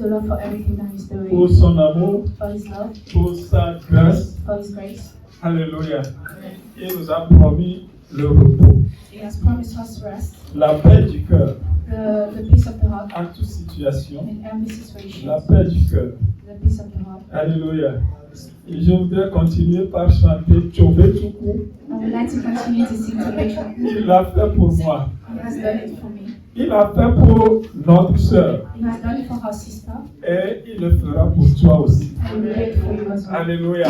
the Lord for everything that He's doing, pour son amour, for His love, pour sa grâce. for His grace. Alléluia. Il nous a promis le repos, He has promised us rest, la paix du cœur the peace of the heart en toute situation, in every situation, la paix du cœur. the peace of the heart. Alléluia. Et je voudrais continuer par chanter Tchobé Tchoukou. I would like to continue to sing to Rachel. Il l'a fait pour moi. He has done it for me. Il l'a fait pour notre sœur. He has done it for her sister. Et il le fera pour toi aussi. And he will do it for you as well. Alléluia.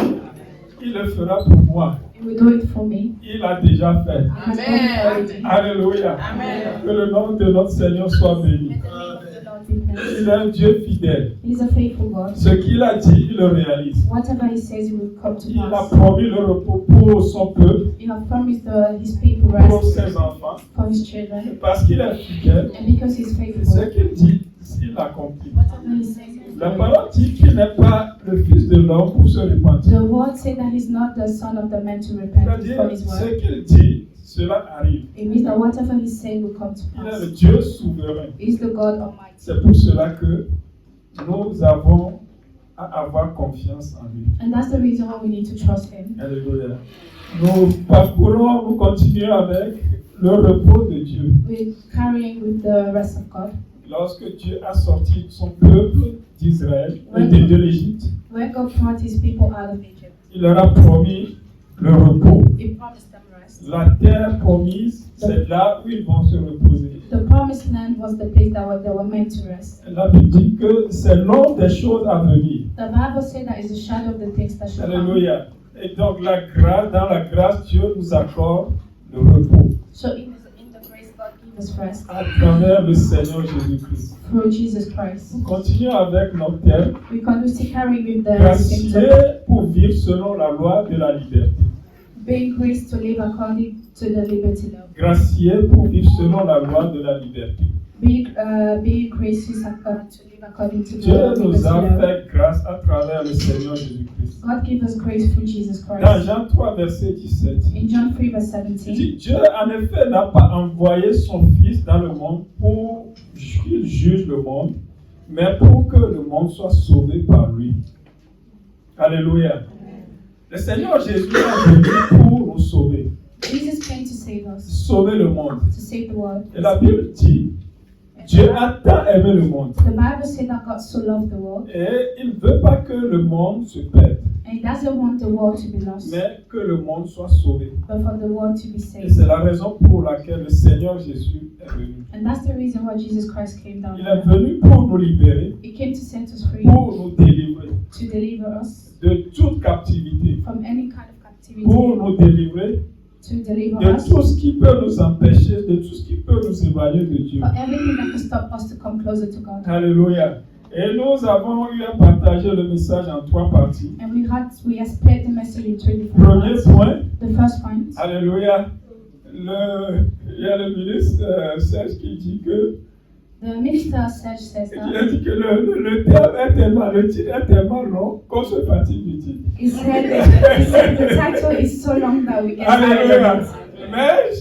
Il le fera pour moi. He will do it for me. Il l'a déjà fait. He has done it already. Alléluia. Amen. Que le nom de notre Seigneur soit béni. May the name of the Lord be blessed. Il est un Dieu fidèle. He is a faithful God. Ce qu'il a dit, il le réalise. Whatever He says, He will come to Il a pass. promis le repos pour son peuple, He has promised His people pour rest ses enfants. for His children. Parce qu'il est fidèle, And because He's ce faithful, qu'il dit, il l'accomplit. whatever He says, He will La do. parole dit qu'il n'est pas le fils de l'homme pour se repentir. The word says that He's not the son of the man to repent C'est-à-dire, for His ce word. qu'il dit, cela arrive. It means that whatever He says will come to Il est le pass. Dieu souverain. He is the God Almighty. C'est pour cela que nous avons à avoir confiance en lui. And that's the reason why we need to trust Him. Alléluia. Nous parcourons, nous continuons avec le repos de Dieu. We're carrying with the rest of God. Lorsque Dieu a sorti son peuple d'Israël et de l'Égypte, Where God brought His people out of Egypt, il leur a promis le repos. He promised them rest. La terre promise, c'est là où ils vont se reposer. The promised land was the place they were meant to rest. La Bible dit que c'est l'ombre des choses à venir. The Bible says that is the shadow of the things that shall come. Alléluia. Et donc dans la grâce, Dieu nous accorde le repos So in the grace, God gives us rest à travers le Seigneur Jésus-Christ. through Jesus Christ. Nous continuons avec notre thème. We continue carrying with the Gracié pour vivre selon la loi de la liberté. being graced to live according to the liberty law. Gracié pour vivre selon la loi de la liberté. Being gracious to live according to the Dieu nous liberty a law. fait grâce à travers le Seigneur Jésus-Christ. God gives us grace through Jesus Dans Christ. Jean 3, verset 17, In John 3 verse il 17, dit, Dieu en effet n'a pas envoyé son Fils dans le monde pour qu'il juge le monde, mais pour que le monde soit sauvé par lui. Alléluia. Le Seigneur Jésus est venu pour nous sauver, Jesus came to save us, sauver le monde. to save the world. Et la Bible dit, Dieu a tant aimé le monde. The Bible says that God so loved the world, Et il ne veut pas que le monde se perde, and He doesn't want the world to be lost, mais que le monde soit sauvé. but for the world to be Et saved. c'est la raison pour laquelle le Seigneur Jésus est venu. And that's the reason why Jesus Christ came down. Il est venu pour nous libérer, He came to set us free, pour nous délivrer to deliver us de toute captivité, from any kind of captivity, pour nous délivrer to deliver de us tout ce qui peut nous empêcher, de tout ce qui peut nous éloigner de Dieu. for everything that can stop us to come closer to God. Alléluia. Et nous avons eu à partager le message en 3 parties. And we have split the message in 3 different Premier parts. point, The first point, alléluia. Il y a le ministre Serge qui dit que the minister says il that a dit que le thème est tellement, le titre est tellement long qu'on se fatigue du titre. he said the title is so long that we get tired Alléluia. of it. Mais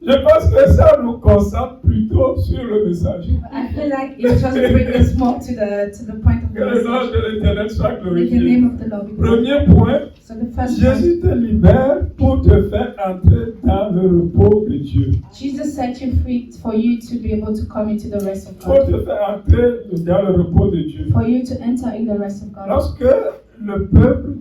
je pense que ça nous concentre plutôt sur le message. I feel like it just brings us more to the point of Que the le nom message. de l'Éternel soit May the glorifié. name of the Lord be praised. Premier point, So the first point, Jésus te libère pour te faire entrer dans le repos de Dieu. Jesus set you free for you to be able to come into the rest of Pour God. te faire entrer dans le repos de Dieu. For you to enter in the rest of God. Lorsque le peuple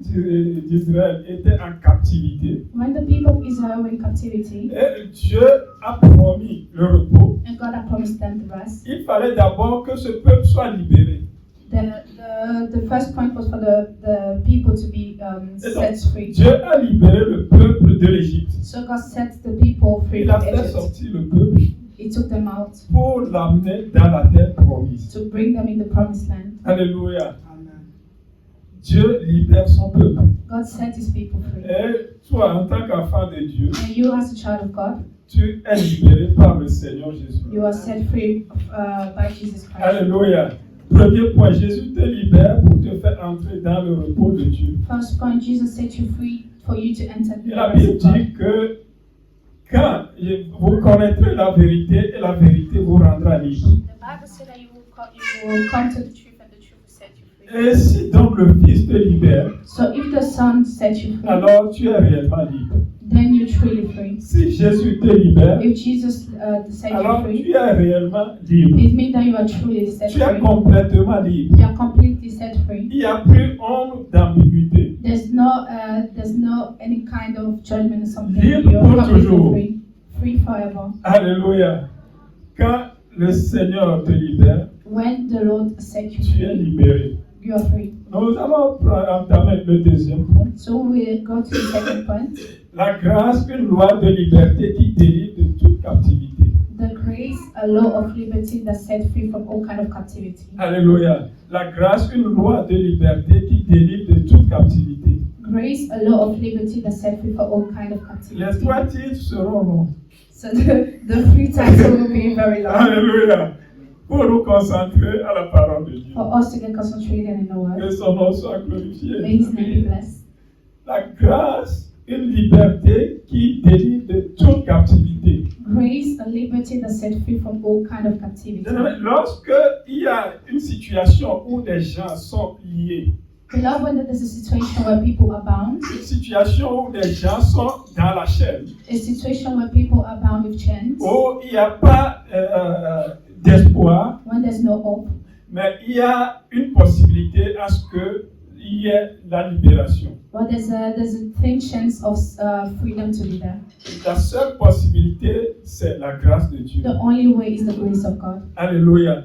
d'Israël était en captivité, When the people of Israel were in captivity, et Dieu a promis le repos, and God had promised them the rest, il fallait d'abord que ce peuple soit libéré. the first point was for the people to be Et donc, set free. Dieu a libéré le peuple de l'Égypte. So God set the people free Il a from fait Egypt. sortir le peuple He took them out pour l'amener dans la terre promise. to bring them in the promised land. Alléluia. Dieu libère son peuple. God set His people free. Et toi, en tant qu'enfant de Dieu, And you, as a child of God, tu es libéré par le Seigneur Jésus. you are set free by Jesus Christ. Alléluia. Premier point, Jésus te libère pour te faire entrer dans le repos de Dieu. First point, Jesus set you free for you to enter Et the la rest Bible of God. dit que quand vous connaîtrez la vérité et la vérité vous rendra libre. The Bible says that you will come to the truth and the truth Et si donc le Fils te libère, So if the Son sets you free, alors tu es réellement libre. then you're truly free. Si Jésus te libère, If Jesus sets you alors free, tu es réellement libre. it means that you are truly set Tu es free. complètement libre. You are completely set free. Il n'y a plus honte d'ambiguïté. There's no any kind of judgment or something. Libre You're pour completely toujours. free, free forever. Alléluia. Quand le Seigneur te libère, When the Lord sets you tu es free, libéré. you are free. Nous allons entamer le deuxième point. So we go to the second point. La grâce, une loi de liberté qui délivre de toute captivité. The grace, a law of liberty that set free from all kind of captivity. Alléluia. La grâce, une loi de liberté qui délivre de toute captivité. Grace, a law of liberty that set free from all kind of Les captivity. trois titres seront longs. So the free title will be very long Alléluia. Pour nous concentrer à la parole de Dieu. for us to get concentrated in the Que word. son nom soit glorifié. May His name be blessed. La grâce, une liberté qui délivre de toute captivité. Grace, a liberty that set free from all kind of captivity. Lorsque il y a une situation où des gens sont liés, Beloved, when there's a situation where people are bound, une situation où des gens sont dans la chaîne, a situation where people are bound with chains, où il n'y a pas d'espoir, when there's no hope, mais il y a une possibilité à ce qu'il y ait la libération. but there's a thin chance of freedom to be there. La seule possibilité, c'est la grâce de Dieu. The only way is the grace of God. Alléluia.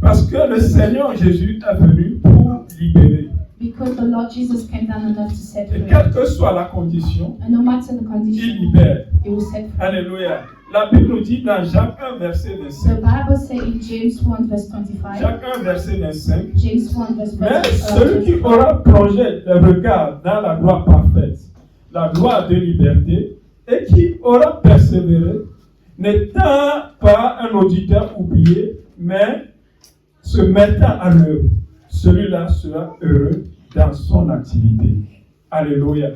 Parce que le Seigneur Jésus est venu pour libérer. Because the Lord Jesus came down on earth to set Et free. quelle que soit la condition, And no matter the il condition, libère. He will set free. Alléluia. La Bible nous dit dans Jacques 1, verset The 25. Bible says in James 1 verse 25, Jacques 1, verset 25. James 1 verse Mais 25, celui qui aura plongé le regard dans la loi parfaite, la loi de liberté, et qui aura persévéré, n'étant pas un auditeur oublié, mais se mettant à l'œuvre, celui-là sera heureux dans son activité. Alléluia.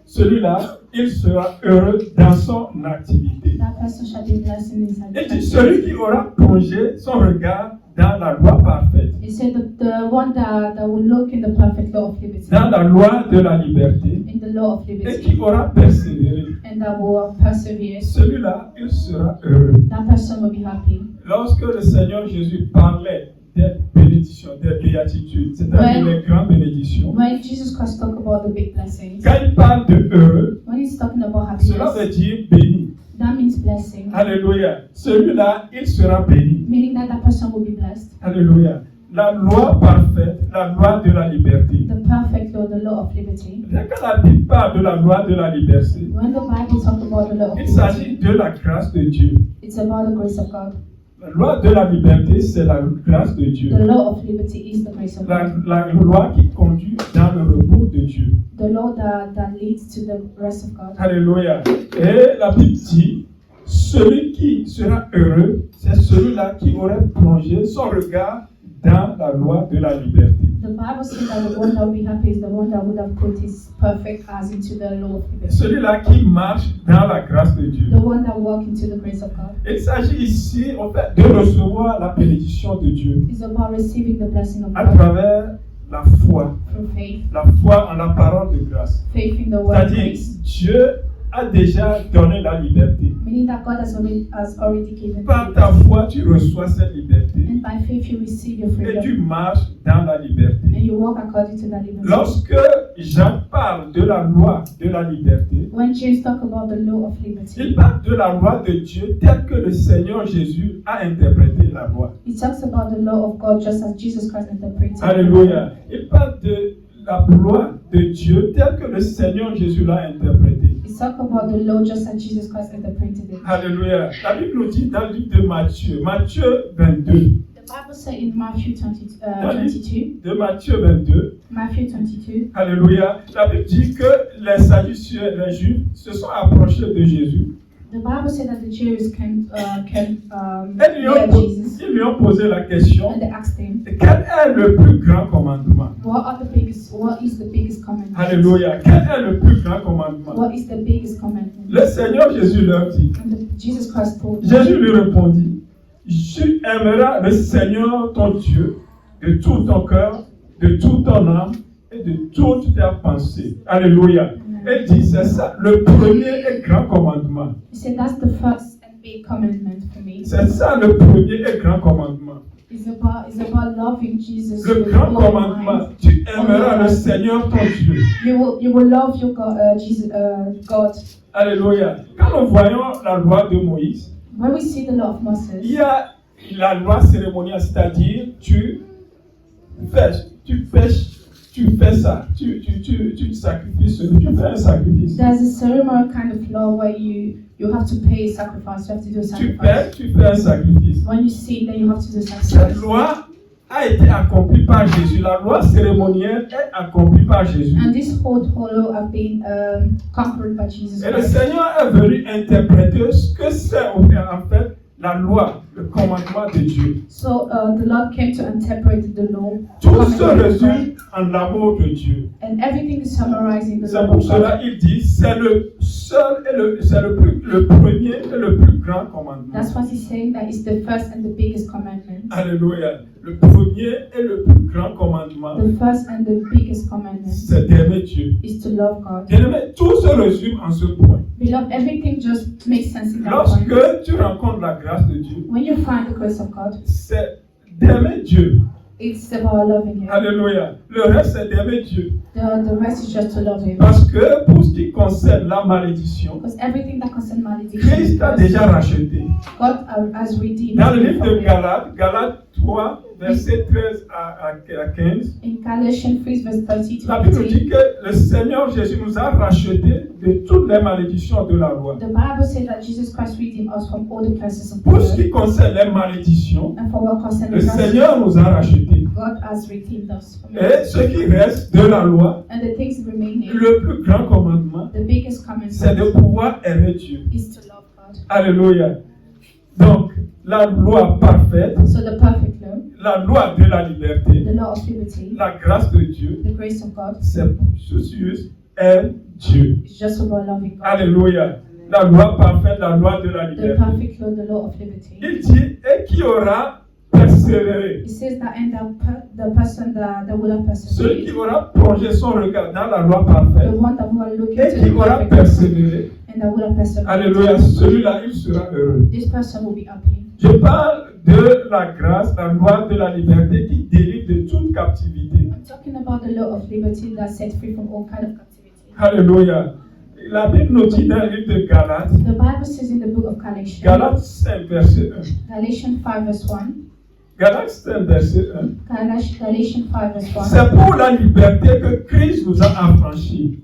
Celui-là, il sera heureux dans son activité. that person shall be blessed in his Et dit, activity. celui qui aura plongé son regard dans la loi parfaite, He said the one that will look in the perfect law of liberty, dans la loi de la liberté, in the law of et liberty, qui aura persévéré, and that will persevere, celui-là, il sera heureux. that person will be happy. Lorsque le Seigneur Jésus parlait des bénédictions, des béatitudes, c'est-à-dire Ouais. les grandes bénédictions, When Jesus Christ talk about the big blessings, quand il parle de heureux, when he's talking about cela veut happiness, dire béni. that means blessing, Alléluia. Celui-là, il sera béni. meaning that person will be blessed. Alléluia. La loi parfaite, la loi de la liberté. The perfect law, the law of liberty. Quand la Bible parle de la loi de la liberté, When the Bible talks about the law of il s'agit liberty, de la grâce de Dieu. it's about the grace of God. La loi de la liberté, c'est la grâce de Dieu. The law of liberty is the grace of La, God. la loi qui conduit dans le repos de Dieu. The law that leads to the rest of God. Alléluia. Et la Bible dit, celui qui sera heureux, c'est celui-là qui aurait plongé son regard dans la loi de la liberté. The Bible says that the one that will be happy is the one that would have put his perfect eyes into the law of liberty. Celui-là qui marche dans la grâce de Dieu. The one that walk into the grace of God. Il s'agit ici, en fait, de recevoir la bénédiction de Dieu It's about receiving the blessing of à God travers la foi. through faith. La foi en la parole de grâce. Faith in the word of C'est-à-dire, grace. Dieu a déjà donné la liberté. Meaning that God has already given Par you. ta foi, tu reçois cette liberté And by faith you receive your et tu freedom. marches dans la liberté. And you walk according to that liberty. Lorsque Jacques parle de la loi de la liberté, When James talk about the law of liberty, il parle de la loi de Dieu telle que le Seigneur Jésus a interprété la loi. he talks about the law of God just as Jesus Christ interpreted. Alléluia. Il parle de la loi de Dieu telle que le Seigneur Jésus l'a interprétée. He talks about the law just as Jesus Christ interpreted it. Alléluia. La Bible nous dit dans le livre de Matthieu, Matthieu 22, The Bible says in Matthew 22, de Matthieu 22, Matthew 22, Alléluia. La Bible dit que les Sadducéens, les Juifs, se sont approchés de Jésus. the Bible said that the Jews came Et near Jesus ils lui ont posé la question, and they asked him, quel est le plus grand commandement? what is the biggest commandment? Alléluia. Quel est le plus grand commandement? What is the biggest commandment? Le Seigneur Jésus leur dit. Jesus Christ told them, Jésus lui répondit, tu aimeras le Seigneur ton Dieu de tout ton cœur, de toute ton âme et de toutes tes pensées. Alléluia. Elle dit, c'est ça, le premier et grand commandement. He said that's the first and big commandment for me. C'est ça le premier et grand commandement. It's about loving Jesus Le with grand all your commandement, mind. tu aimeras le Seigneur ton Dieu. You will love your God, Jesus, God. Alléluia. Quand nous voyons la loi de Moïse, When we see the law of Moses, il y a la loi cérémoniale, c'est-à-dire tu fais ça, tu sacrifies, tu fais un sacrifice. there's a ceremonial kind of law where you have to pay a sacrifice. You have to do a Tu sacrifice. fais un sacrifice. When you sin, then you have to do a Cette sacrifice. loi a été accomplie par Jésus. La loi cérémonielle est accomplie par Jésus. And this whole law have been conquered by Jesus Et le Christ. Seigneur est venu interpréter ce que c'est en fait la loi, le commandement de Dieu. So the Lord came to interpret the law. Tout se résume en l'amour de Dieu. And everything is summarized in the C'est law pour of cela God. qu'il dit c'est le seul et le premier et le plus grand commandement. That's what he's saying, that it's the first and the biggest commandment. Alléluia. Le premier et le plus grand commandement, The first and the biggest commandment c'est d'aimer Dieu. is to love God. Bien-aimé, tout se résume en ce point. Beloved, everything just makes sense in that point. Lorsque tu rencontres la grâce de Dieu, When you find the grace of God, c'est d'aimer Dieu. it's about loving Him. Alléluia. Le reste, c'est d'aimer Dieu. The rest is just to love Him. Parce que pour ce qui concerne la malédiction, Because everything that concerns malediction, Christ a déjà racheté. God has redeemed. Dans le livre from de it. Galates 3, versets 13 à 15, In Galatians 3 verse 30 la to Bible dit 15, que le Seigneur Jésus nous a rachetés de toutes les malédictions de la loi. the Bible says that Jesus Christ redeemed us from all the curses of the Pour ce world. qui concerne les malédictions, And for what concerns le the curses, Seigneur nous a rachetés. God has redeemed us from Et it. ce qui reste de la loi, And the things remaining, le plus grand commandement, the biggest c'est de commandment pouvoir aimer Dieu. is to love God. Alléluia. Donc, la loi parfaite, So the perfect law, la loi de la liberté, the law of liberty, la grâce de Dieu, the grace of God, c'est Jésus aime Dieu. is just about loving God. Alléluia. La loi parfaite, la loi de la The liberté. perfect law, the law of liberty. Il dit, et qui aura persévéré, It says that, and the person that will have celui qui persevered, aura plongé son regard dans la loi the parfaite, one that will look et into qui the aura perfect law, persévéré, and that will have persevered, alléluia, celui-là, il sera heureux. this person will be happy. Je parle de la grâce, la loi de la liberté qui délivre de toute captivité. I'm talking about the law of liberty that set free from all kind of captivity. Alléluia. La Bible nous dit dans le livre de Galates, The Bible says in the book of Galatians, Galates 5, verset 1. Galatians 5 verse 1, Galates 5, verset 1. Galatians 5 verse 1, C'est pour la liberté que Christ nous a affranchis.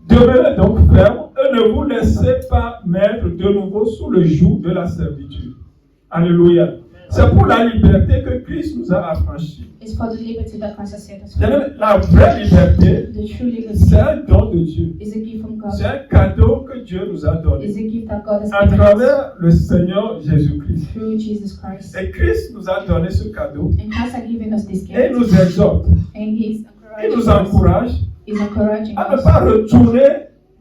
Demeurez donc fermes et ne vous laissez pas mettre de nouveau sous le joug de la servitude. Alléluia. C'est pour la liberté que Christ nous a affranchis. it's for the liberty that Christ has set us free. La vraie liberté, The true liberty c'est un don de Dieu. is a gift from God. C'est un cadeau que Dieu nous a donné Is a gift that God has à given us travers le Seigneur Jésus-Christ. through Jesus Christ. Et Christ nous a donné ce cadeau And Christ has given us this et gift. nous exhorte, And He's il nous encouraging us. encourage He's encouraging à ne us pas retourner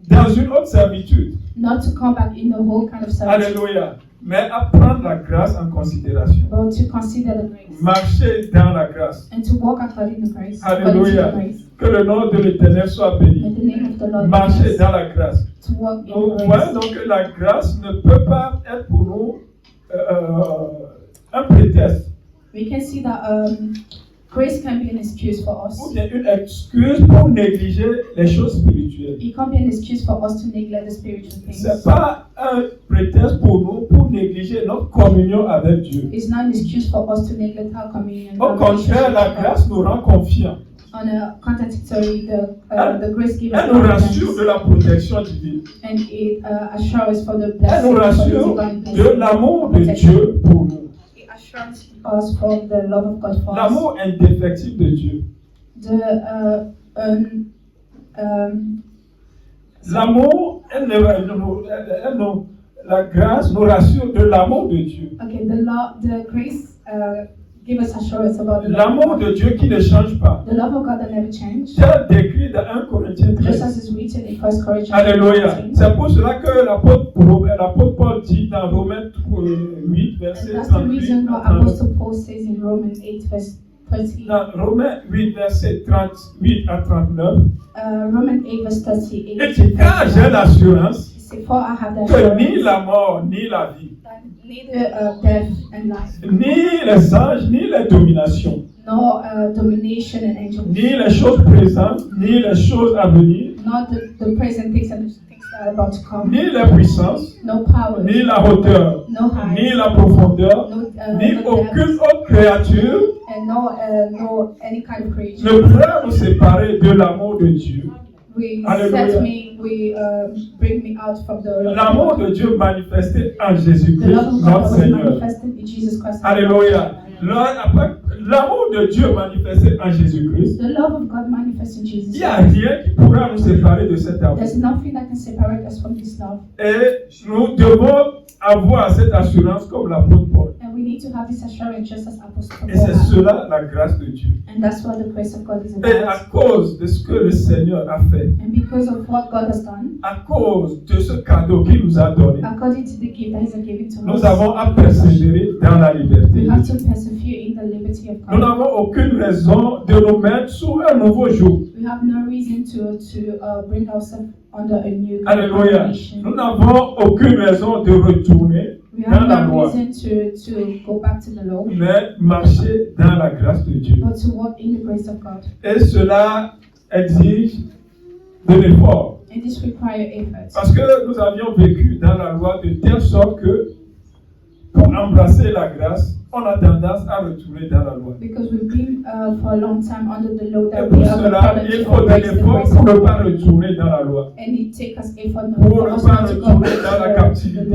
dans une autre servitude. not to come back in the whole kind of service, Alléluia. Mais à prendre la grâce en considération. but to consider the grace Marcher dans la grâce. and to walk according to grace. According to Alléluia. the grace. Que le nom de l'Éternel soit béni. In the name of the Lord, Marcher Jesus, dans la grâce. to walk in Nous grace. voyons donc que la grâce ne peut pas être pour nous un prétexte We can see that grace can be an excuse for us. ou bien une excuse pour négliger les choses spirituelles. It can't be an excuse for us to neglect the spiritual Ce things. n'est pas un prétexte pour nous pour négliger notre communion avec Dieu. It's not an excuse for us to neglect our communion. Au our contraire, la relationship with grâce nous rend confiants. God. On a contradictory, the grace gives Elle nous rassure de la protection divine. and it assures for the Elle blessing, nous for the rassure divine de blessing. l'amour de Dieu pour nous. It assures us from the love of God for us. L'amour indéfectible de Dieu. L'amour, la grâce nous rassure de l'amour de Dieu. Okay, the grace give us assurance about the love. L'amour de Dieu qui ne change pas. The love of God that never changes. C'est décrit dans 1 Corinthiens Just 13. as is written in 1 Corinthians Alléluia. 13. C'est pour cela que l'apôtre Paul dit dans Romains 8, And verset that's the 38 reason why à 39. Apostle Paul says in Romans 8 verse 30. Dans Romains 8, versets 38 à 39, Romans 8 verse 38. il dit, car j'ai l'assurance It says, for I have the que ni assurance la mort, ni la vie, that neither death and life, ni les anges, ni les dominations, nor domination and angels, ni les choses présentes, ni les choses à venir, not the present things and the things that are about to come, ni les puissances, no power, ni la hauteur, no height, ni la profondeur, no, ni no aucune depth, autre créature and no any kind of creation. ne pourra nous séparer de l'amour de Dieu. Alléluia. Bring me out from the love L'amour of God. de Dieu manifesté en The Jésus-Christ, love of God notre was Seigneur. manifested in Jesus Christ. Alléluia. L'amour de Dieu manifesté en Jésus-Christ, The love of God manifested in Jesus il n'y a Christ. rien qui pourra nous séparer de cet amour. There's nothing that can separate us from this love. Et nous devons avoir cette assurance comme l'apôtre Paul. And we need to have this assurance just as Apostle Et c'est Paul had. cela la grâce de Dieu. And that's what the grace of God is Et à about. cause de ce que le Seigneur a fait, And because of what God has done, à cause de ce cadeau qu'il nous a donné, according to the gift that He has given to nous us, avons à persévérer dans la liberté. we have to persevere in the liberty of Nous God. n'avons aucune raison de nous mettre sous un nouveau joug. We have no reason to bring ourselves under a new Alléluia. condemnation. Nous n'avons aucune raison de retourner We dans have la no loi, reason to go back to the law, mais marcher dans la grâce de Dieu. but to walk in the grace of God. Et cela exige de l'effort. And this requires effort. Parce que nous avions vécu dans la loi de telle sorte que pour embrasser la grâce, on a tendance à retourner dans la loi. Because we've been for a long time under the law Et that pour we have cela, fallen il to faut de embrace the l'effort grace pour of ne pas God. retourner dans la loi. And it takes us effort Pour for ne us pas not to go retourner back dans la to captivité.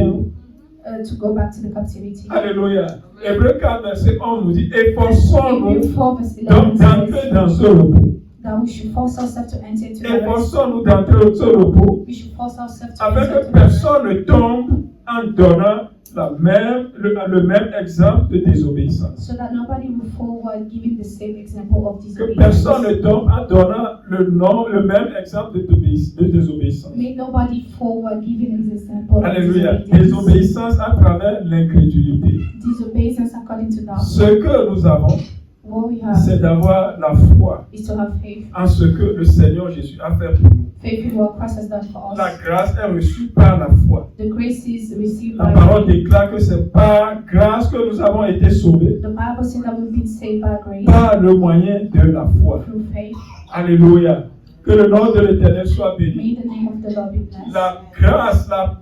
to go back to the captivity. Alléluia. Hébreux 4, verset 11 nous dit, efforçons-nous Hebrews 4 verse 11 donc d'entrer says dans ce repos. that we should force ourselves to enter into the rest. Efforçons-nous d'entrer dans ce repos We should force ourselves to afin enter que into the rest, personne ne tombe en donnant le même exemple de désobéissance. so that nobody will fall while giving the same example of Que personne disobedience. ne tombe en donnant le même exemple de désobéissance. May nobody fall while giving an example of Alléluia. disobedience. Désobéissance à travers l'incrédulité. Disobedience according to doubt. Ce que nous avons, What we have c'est d'avoir la foi is to have faith. en ce que le Seigneur Jésus a fait pour nous. Faith in what Christ has done for La us. grâce est reçue par la foi. The grace is received La by parole faith. déclare que c'est par grâce que nous avons été sauvés, The Bible says that we've been saved by grace par le moyen de la foi. through faith. Alléluia. Que le nom de l'Éternel soit béni. May the name of the Lord be blessed. La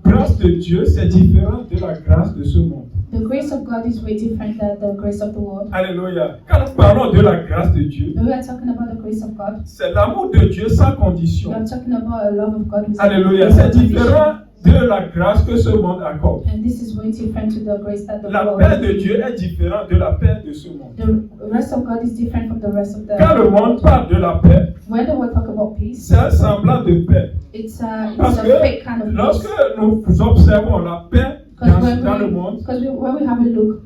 grâce de Dieu, c'est différent de la grâce de ce monde. The grace of God is way different than the grace of the world. Alléluia. Quand nous parlons de la grâce de Dieu, When we are talking about the grace of God, c'est l'amour de Dieu sans we condition. are talking about a love of God with Alléluia. with C'est condition. différent de la grâce que ce monde accorde. And this is way different to the grace that the La world paix de Dieu est différente de la paix de ce monde. The rest of God is different from the rest of the Quand le monde parle de la paix, When the world talk about peace, c'est un semblant de paix. it's a Parce fake kind que of lorsque peace. nous observons la paix Because dans le monde, when we have a look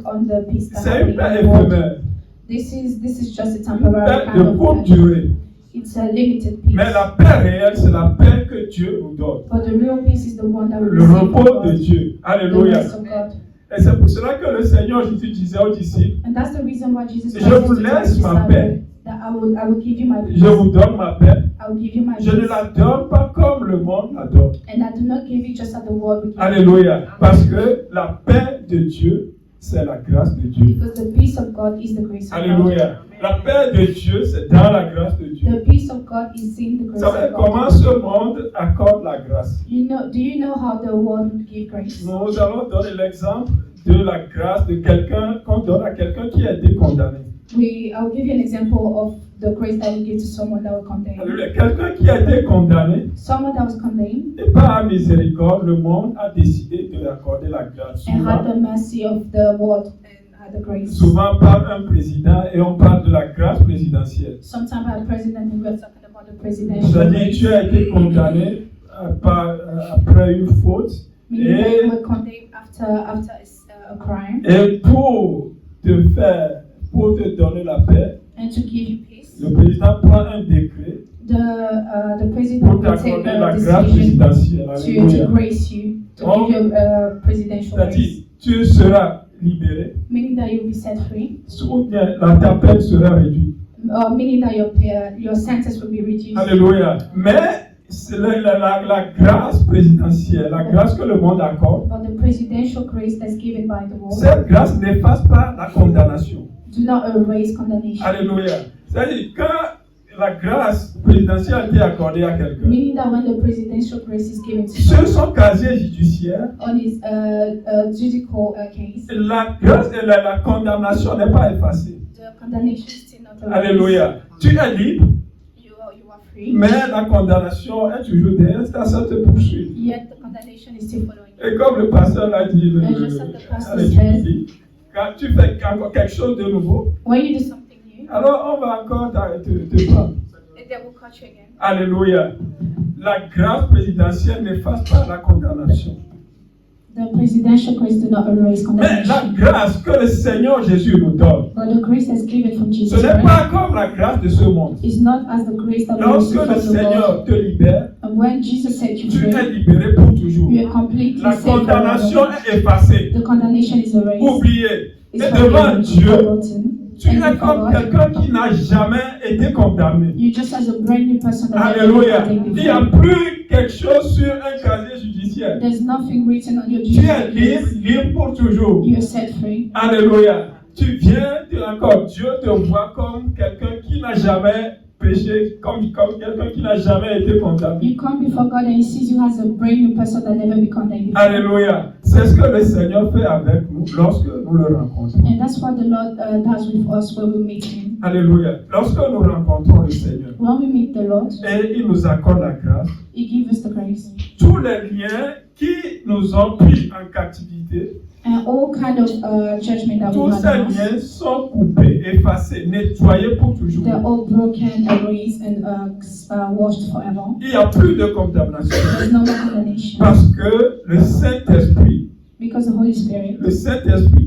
on the peace that's c'est une happening paix in the world, éphémère, this is just a une temporary paix kind de courte of durée. it's a limited peace. Mais la paix réelle, c'est la paix que Dieu nous donne. But the real peace is the one that we Le receive from repos de God, Dieu. the Alléluia. rest of God. Et c'est pour cela que le Seigneur Jésus disait aux disciples, And that's the reason why Jesus Je Christ vous used to tell laisse his ma disciples paix. that I will give you my peace. je vous donne ma paix. I will give you my Je ne peace. la donne pas comme le monde la donne. And I do not give you just as the world will give you. Alléluia. Parce que la paix de Dieu, c'est la grâce de Dieu. Because the peace of God is the grace of God. Alléluia. La paix de Dieu, c'est dans la grâce de Dieu. The peace of God is in the Vous grace savez of comment God. ce monde accorde la grâce? Do you know how the world would give grace? Nous allons donner l'exemple de la grâce de quelqu'un qu'on donne à quelqu'un qui a été condamné. I'll give you an example of the grace that we give to someone that was condemned. Alléluia. Quelqu'un qui a été condamné, Someone that was condemned et par miséricorde, le monde a décidé de lui accorder la grâce. and had Souvent, the mercy of the world and had the grace. souvent par un président et on parle de la grâce présidentielle. Sometimes our president, we were talking about the presidential C'est-à-dire grace. tu as été condamné après une faute Meaning that et, you were condemned after a crime, et pour te donner la paix, and to give you peace, le président prend un décret the president pour will take t'accorder a la grâce decision présidentielle. to Alléluia. grace you, to Oh. give you a presidential grace. C'est-à-dire tu seras libéré, meaning that you'll be set free, ou bien ta peine sera réduite. meaning that your sentence will be reduced. Alléluia. Mais c'est la grâce présidentielle, la grâce que le monde accorde, But the presidential grace that's given by the world cette grâce n'efface pas la condamnation. do not erase condemnation. Alléluia. C'est-à-dire, quand la grâce présidentielle a été accordée à quelqu'un, Meaning that when the presidential grace is given to sur son casier judiciaire, on his judicial case, la grâce et la condamnation n'est pas effacée. the condemnation is still not erased. Alléluia. Tu es libre, You are free, mais la condamnation est toujours derrière, ça te poursuit. yet the condemnation is still following you. Et comme le pasteur l'a dit, quand tu fais encore quelque chose de nouveau, When you do something new, alors on va encore te prendre. they will cut you again. Alléluia. La grâce présidentielle n'efface pas la condamnation. The presidential grace do not erase Mais la condemnation. grâce que le Seigneur Jésus nous donne, But the grace that's given from ce Jesus n'est Christ pas comme la grâce de ce monde. is not as the grace that we Lorsque receive le from the world. Seigneur te libère, And when Jesus set you tu free, es libéré pour toujours. you are completely La saved condamnation forever. est effacée, The condemnation is erased. oubliée. Et It's devant forgiven, Dieu, forgotten. tu And es before comme God, quelqu'un qui n'a jamais été condamné. you're just as a brand new person that never Alléluia. been Il n'y a before. plus quelque chose sur un casier judiciaire. There's nothing written on your Tu es judicial libre, case. libre pour toujours. You are set free. Alléluia. Tu viens, Dieu te voit comme quelqu'un qui n'a jamais péché, comme quelqu'un qui n'a jamais été condamné. You come before God and He sees you as a brand new person that never been condemned before. Alléluia. C'est ce que le Seigneur fait avec nous lorsque nous le rencontrons. And that's what the Lord does with us when we meet Him. Alléluia. Lorsque nous rencontrons le Seigneur When we meet the Lord, et il nous accorde la grâce, He gives us the grace. tous les liens qui nous ont pris en captivité, And all kind of judgment that we tous ces have liens sont coupés, effacés, nettoyés pour toujours. they're all broken, erased, and washed forever. Il n'y a plus de condamnation. There's no more condemnation. Parce que le Saint-Esprit, Because the Holy Spirit,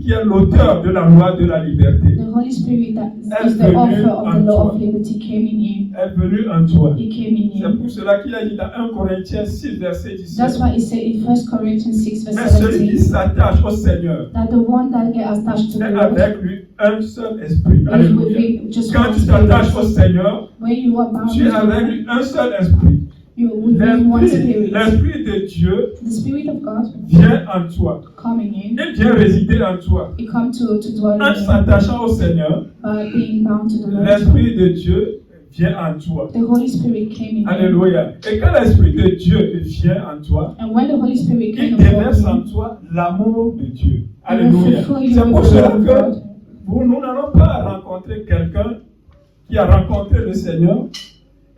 qui est l'auteur de la loi de la liberté, the Holy Spirit that est is the author venu of en the law toi. of liberty came in you. Est venu en toi. He came in C'est you. pour cela qu'il a dit dans 1 Corinthiens 6, verset 17. That's why He said in 1 Corinthians 6 Mais verse celui qui 17 s'attache au Seigneur that the one that get attached to the est Lord avec lui un seul esprit. is Alléluia. with him just Quand one tu t'attaches au spirit. Seigneur, When you are bound tu to es avec God, lui un seul esprit. you're with him one spirit. L'esprit de Dieu The Spirit of God vient en toi. coming in, Il vient résider en toi. He come to dwell En in you s'attachant au Seigneur, by being bound to the Lord. l'esprit de Dieu vient en toi. The Holy Spirit came in you. Alléluia. Et quand l'esprit de Dieu vient en toi, And when the Holy Spirit il came déverse upon en you, toi l'amour de Dieu. He will Alléluia. fulfill you C'est with pour the cela love of que God. nous n'allons pas rencontrer quelqu'un qui a rencontré le Seigneur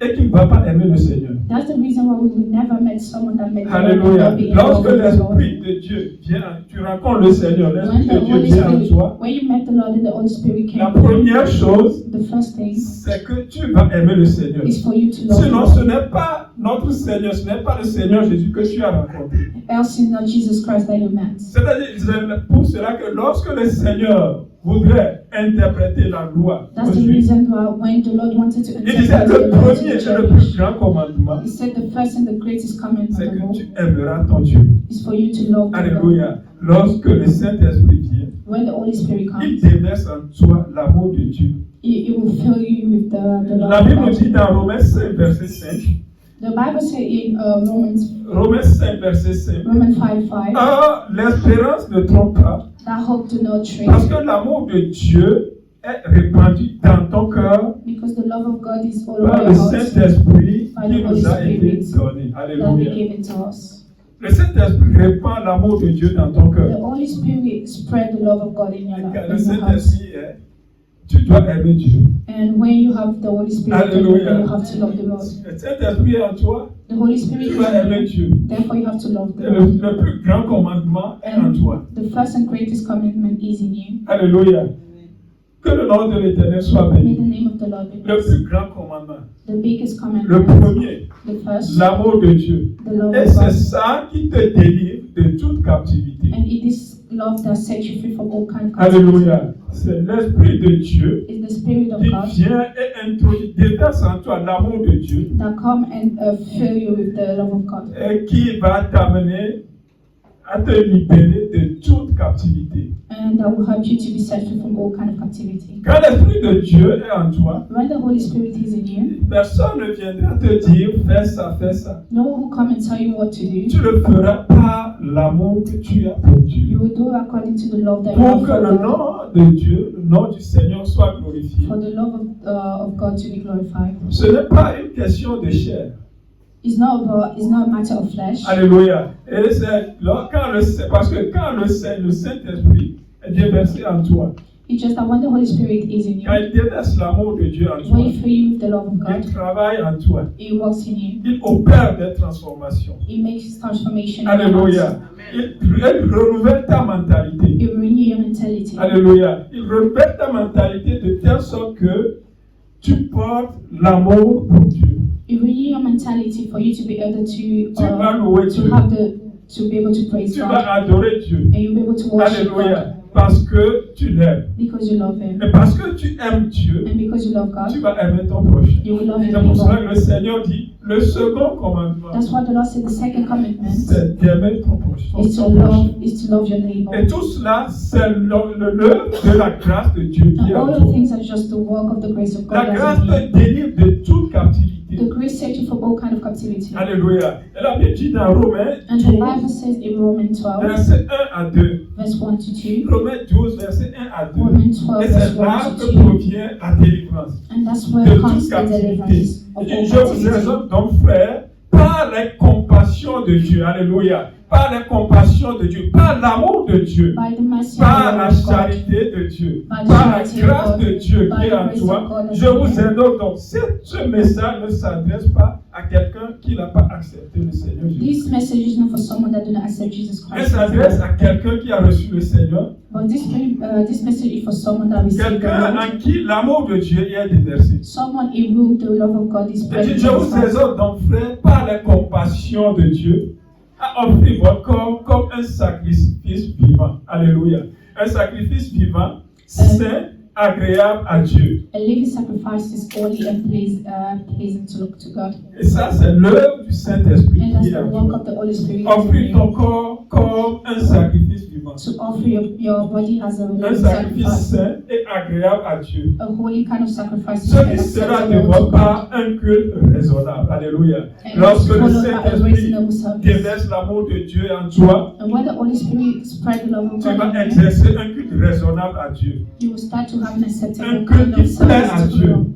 et qui ne va pas aimer le Seigneur. That's the reason why we would never met someone that met the Lord Alléluia. and not be in love Lorsque with the Lord. l'Esprit de Dieu vient, tu rencontres le Seigneur, When l'Esprit the de Dieu Holy vient en Spirit, toi, when you met the Lord and the Holy Spirit came, la première chose, the first thing c'est que tu vas aimer le Seigneur. is for you to love Sinon, God. ce n'est pas notre Seigneur, ce n'est pas le Seigneur Jésus que tu as rencontré. Else it's not Jesus Christ that you met. C'est-à-dire, c'est pour cela que lorsque le Seigneur voudrait interpréter la loi, That's the aujourd'hui, reason why when the Lord wanted to il disait interpret le the law to premier the et le church, plus grand commandement, He said the first and the greatest commandment c'est of que all tu aimeras ton Dieu. is for you to love the Lord. Alléluia. Lorsque le Saint-Esprit vient, When the Holy Spirit il comes, déverse en toi l'amour de Dieu. He will fill you with the love La of Bible nous God. dit dans Romains 5, verset 5, The Bible says in Romains 5, verset 5, Romans 5:5 ah, l'espérance ne trompe pas, that hope do not shrink, parce que l'amour de Dieu est répandu dans ton cœur because the love of God is all par over le your heart Saint-Esprit by qui the Holy nous a été Spirit donné. that He Alléluia. given to us. Le Saint-Esprit répand l'amour de Dieu dans ton The cœur. Holy Spirit spread the love of God in your Et life, quand le in your heart. Saint-Esprit est, tu dois aimer Dieu. And when you have the Holy Spirit, Hallelujah. then you have to love the Lord. Le Saint-Esprit est en toi, The Holy Spirit tu is dois aimer in you, Dieu. therefore you have to love the Et Lord. le plus grand commandement est en toi. The first and greatest commandment is in you. Alléluia. Que le nom de l'Éternel soit May the béni. name of the Lord be Le blessed. plus grand commandement, The biggest le commandment, premier, the first, l'amour de Dieu. the love Et of c'est God. ça qui te délivre de toute captivité. And it is love that sets you free from all kind of captivity. Alléluia. C'est l'Esprit de Dieu It's the Spirit of qui God vient et introduit, déverse en toi l'amour de Dieu that come and fill you with the love of God. et qui va t'amener à te libérer de toute captivité. and that will help you to be set free from all kind of captivity. Quand l'Esprit de Dieu est en toi, When the Holy Spirit is in you, personne ne viendra te dire fais ça, fais ça. no one will come and tell you what to do. Tu le feras par l'amour que tu as pour Dieu. You will do according to the love that you Pour have que for le God, nom de Dieu, le nom du Seigneur soit glorifié. for the love of God to be glorified. Ce n'est pas une question de chair. It's not a matter of flesh. Alléluia. Et c'est là, parce que quand le Saint-Esprit est déversé en toi, It's just that when the Holy Spirit is in quand you, il déverse l'amour de Dieu en toi, when you fill you with the love of il God, travaille en toi, it works in you. il opère des transformations. It makes transformation in your Alléluia. heart. Il renouvelle ta mentalité. It renews your mentality. Alléluia. Il renouvelle ta mentalité de telle sorte que tu portes l'amour pour Dieu. It renews your mentality for you to be able Tu vas louer to Dieu. have to be able to praise Tu God, vas adorer Dieu. and you'll be able to worship God Alléluia. Parce que tu l'aimes. because you love Him, Et parce que tu aimes Dieu, and because you love tu God, vas aimer ton prochain. you will love C'est your pour cela neighbor. que le Seigneur dit, le second commandement, That's what the Lord said. The second commandment c'est d'aimer ton prochain. is to love your neighbor. Et tout cela, c'est l'œuvre de la grâce de Dieu qui est And en all toi. the things are just the work of the grace of God La grâce that's in te délivre de toute captivité. you. The grace set you from all kind of captivity. Alléluia. Elle a bien dit dans Romains And the 12, Bible says in Romans 12, verset 1 à 2. verse 1 to 2, Romains 12, verset 1 à 2. Romans 12, Et c'est verse là 1 to que 2, provient la délivrance and that's de where comes toute the captivité. deliverance of Je all vous captivity. exhorte donc, frère, par les compassions de Dieu, alléluia, par les compassions de Dieu, par l'amour de Dieu, By the mercy par la of God, charité de Dieu, By the par la charity of grâce God, de Dieu by qui est the en grace of toi, God je that's vous in you. exhorte donc. Ce message ne s'adresse pas à quelqu'un qui n'a pas accepté le Seigneur Jésus. This message is not for someone that do not accept Jesus Elle Christ. s'adresse à quelqu'un qui a reçu le Seigneur, But this message is for someone that received the quelqu'un Lord, en qui l'amour de Dieu est déversé. someone in whom the love of God is Et present. je vous exhorte donc, frère, par la compassion de Dieu, à offrir votre corps comme un sacrifice vivant. Alléluia. Un sacrifice vivant, saint, agréable à Dieu. A living sacrifice is holy and pleasing to God. Et ça, c'est l'œuvre du Saint-Esprit And that's qui est the en work toi. of the Holy Spirit. Offrir ton corps comme un sacrifice vivant. To offer your body as a Un living sacrifice sacrifice. saint et agréable à Dieu. A holy kind of sacrifice Ce qui sera de acceptable to votre God. part un culte raisonnable. Alléluia. And Lorsque le followed by a Saint-Esprit reasonable service. déverse l'amour de Dieu en toi, And when the Holy Spirit spread the love of tu God vas in you, exercer un culte raisonnable à Dieu. you will start to have an acceptable Un kind culte of qui plaît à service to Dieu. God.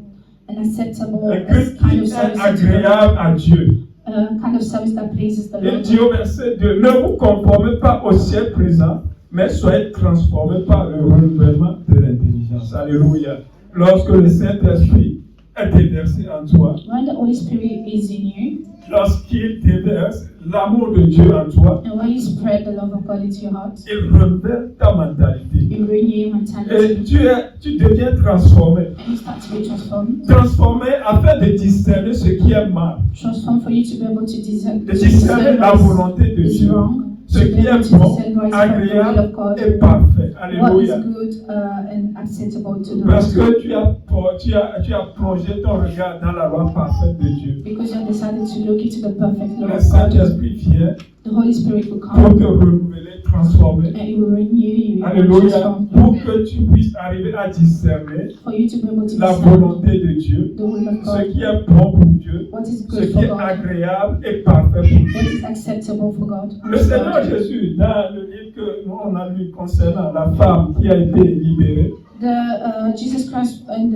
An acceptable Un culte kind qui of est service to God. agréable à Dieu. A kind of service that pleases the Il Lord. dit au verset 2, ne vous conformez pas au siècle présent, mais soyez transformés par le renouvellement de l'intelligence. Alléluia. Lorsque le Saint-Esprit est déversé en toi, When the Holy Spirit is in you, lorsqu'il déverse l'amour de Dieu en toi, and when you spread the love of God into your heart, il renouvelle ta mentalité. you renew your Et mentality, tu deviens transformé. and you start to be transformed. Transformé afin de discerner ce qui est mal, Transformed for you to be able to discern de discerner la volonté de is Dieu, wrong, ce to be qui able est to bon, discern what is from the will agréable of God, et parfait. what is Alléluia. good and acceptable to the Parce Lord. que tu as plongé ton regard dans la loi parfaite de Dieu. Because you have decided to look into the perfect law Le of God, Saint-Esprit vient the Holy Spirit will pour come te renouveler, transformer. and it will renew you, it will Alléluia. transform Pour you, que tu puisses arriver à discerner for you to be able to la discern volonté de Dieu, the will of ce God, qui est bon pour Dieu, what is ce good qui for est God, agréable et parfait pour what Dieu. is acceptable for God. Le Seigneur Jésus, dans le livre que nous on a lu concernant la femme qui a été libérée, Jesus Christ and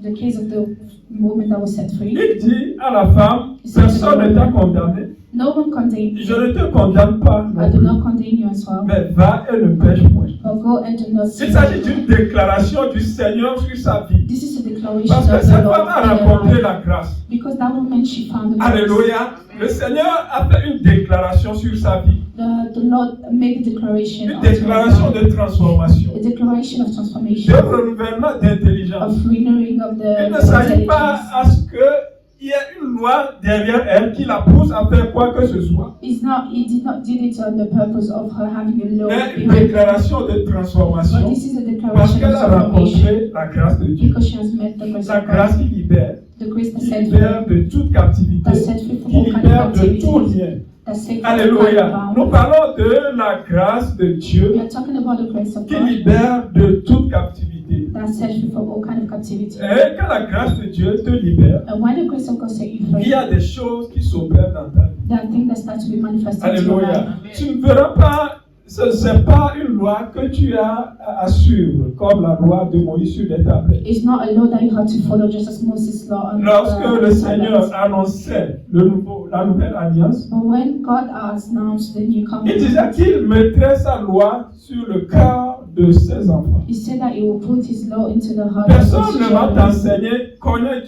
the case of the woman that was set free, il dit à la femme, personne ne t'a condamné, no one condemned je you. ne te condamne pas, I do not condemn you as well, mais va et ne pêche point. but go and do not sin. Il s'agit d'une déclaration du Seigneur sur sa vie. This is a declaration Parce que of cette the femme Lord a in her rencontré life. la grâce. Because that woman, she found the grace. Alléluia. Le Seigneur a fait une déclaration sur sa vie. The Lord made a declaration Une of her déclaration life. de transformation. A declaration of De transformation, renouvellement d'intelligence. of renewing of Il the ne s'agit pas intelligence. à ce qu'il y ait une loi derrière elle qui la pousse à faire quoi que ce soit. He did it on the purpose of her having a law Mais une behind her. déclaration de But transformation. this is a Parce declaration qu'elle of a transformation rencontré la grâce de Dieu. because she has met the grace La of grâce God. qui libère. The grace that Qui set libère free, de toute captivité. that set free from Qui all kind of libère de tout captivity, lien. that save us Alléluia. from Nous bound. parlons de la grâce de Dieu We are talking about the grace of qui God libère de toute captivité. that sets you from all kind of captivity. Et quand la grâce de Dieu te libère, And when the grace of God set you il free, y a des choses qui s'opèrent dans ta vie. there are things that start to be manifested in your life. Alléluia. Tu ne verras pas, ce n'est pas une loi que tu as à suivre, comme la loi de Moïse sur les tablettes. It's not a law that you have to follow just as Moses' law. On, Lorsque le Seigneur tablets. annonçait la nouvelle alliance, But when God has announced the new il covenant, disait qu'il mettrait sa loi sur le cœur de ses enfants. He said that He will put His law into the heart of Personne His ne va children. t'enseigner, connais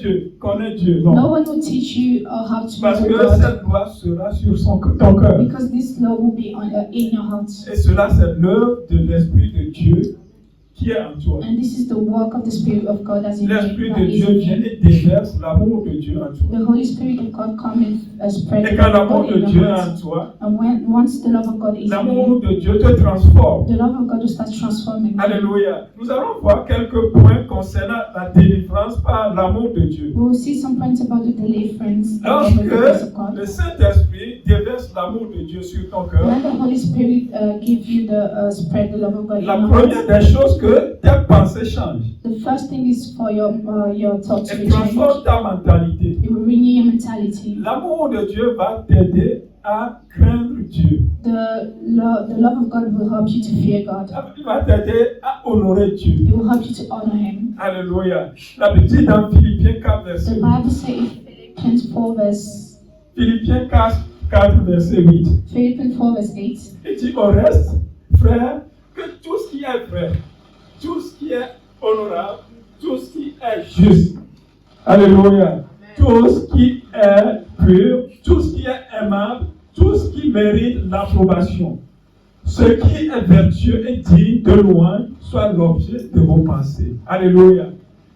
Dieu, No non. one will teach you how to Parce know que God, cette loi sera sur ton cœur. because this law will be in your heart. Et cela, c'est l'œuvre de l'Esprit de Dieu qui est en toi. And this is the work of the Spirit of God as in L'Esprit that de is Dieu in vient you. et déverse l'amour de Dieu en toi. The Holy Spirit of God come and spread Et the quand love of l'amour God de in Dieu your est heart. en toi, And once the love of God is in l'amour you, de Dieu te transforme. the love of God will start transforming you. Alléluia. Nous allons voir quelques points concernant la délivrance par l'amour de Dieu. We will see some points about the deliverance of the grace Lorsque of God. le Saint-Esprit déverse l'amour de Dieu sur ton cœur, When the Holy Spirit gives you the spread the love of God in la your première heart, des choses que tes pensées changent. the first thing is for your thoughts to Elle be transforme changed. ta mentalité. It will renew your mentality. L'amour de Dieu va t'aider à craindre Dieu. The love of God will help you to fear God. Il va t'aider à honorer Dieu. It will help you to honor Him. Alléluia. La Bible dit dans Philippiens 4, verset The 8. Bible says in Philippians 4 verse Philippiens 4, verset 8. Philippians 4 verse 8. Il dit au reste, frère, que tout ce qui est vrai, tout ce qui est honorable, tout ce qui est juste. Alléluia. Tout ce qui est pur, tout ce qui est aimable, tout ce qui mérite l'approbation. Ce qui est vertueux et digne de louange soit l'objet de vos pensées. Alléluia.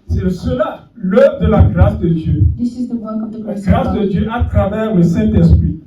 C'est cela, l'œuvre de la grâce de Dieu. This is the work of the La grace of grâce de God. Dieu à travers le Saint-Esprit.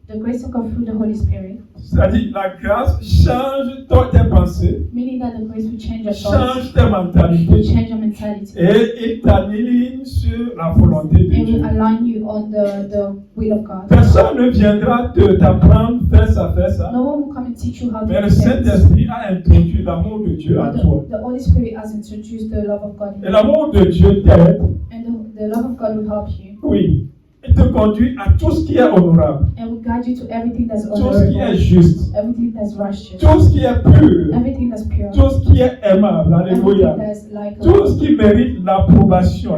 The grace of God through the Holy Spirit. C'est-à-dire, la grâce change tes pensées, Meaning that the grace will change your thoughts, change tes will mentalités change your mentality. et il t'aligne sur la volonté de It Dieu. will align you on the will of God. Personne ne viendra t'apprendre fais ça. No one will come and teach you how to Mais le do things. Saint-Esprit a introduit l'amour de Dieu en But toi. the Holy Spirit has introduced the love of God in Et you. l'amour de Dieu t'aide, And the love of God will help you. oui. Il te conduit à tout ce qui est honorable, And will guide you to everything that's tout ce qui est honorable, juste, everything that's righteous, tout ce qui est pur, everything that's pure, tout ce qui est aimable. Alléluia. everything that's like Tout ce qui mérite l'approbation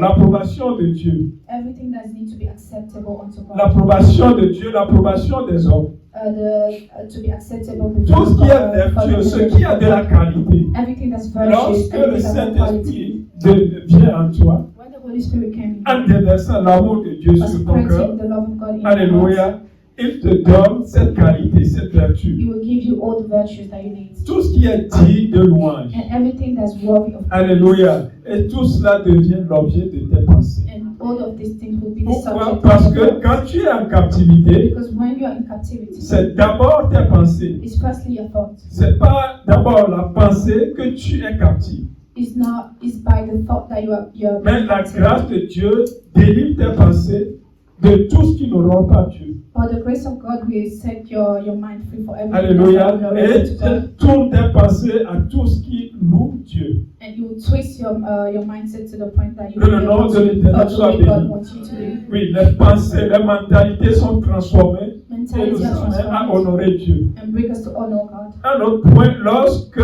de Dieu. everything that needs to be acceptable unto God. L'approbation de Dieu, l'approbation des hommes. To be acceptable Tout ce qui est before vertueux, ce qui a de la qualité. everything that's virtuous, Lorsque le everything that's quality. Saint-Esprit vient en toi, When the Holy Spirit came en déversant l'amour de Dieu in, sur ton cœur, spreading the love of God in your heart, alléluia, il te donne cette qualité, cette vertu. He will give you all the virtues that you need. Tout ce qui est digne de louange. And everything that's worthy of praise. Alléluia. Et tout cela devient l'objet de tes pensées. And all of these things will be the Pourquoi? subject Parce of que your quand tu es en captivité, Because when you are in captivity, c'est d'abord tes pensées. it's firstly your thoughts. C'est pas d'abord la pensée que tu es captif. It's by the thought that you are Mais la grâce de Dieu délivre tes pensées de tout ce qui n'aura pas Dieu. But the grace of God will set your mind free for everything Alléluia. that's not Et related to God. tu tournes tes pensées à tout ce qui loue Dieu. And you will twist your mindset to the point that you Que le will be nom able de l'Éternel to soit the way God béni. wants you to be. Oui, les pensées, les mentalités sont transformées et nous Mentality are amènent à transformed honorer Dieu. and bring us to honor God. Un autre point, lorsque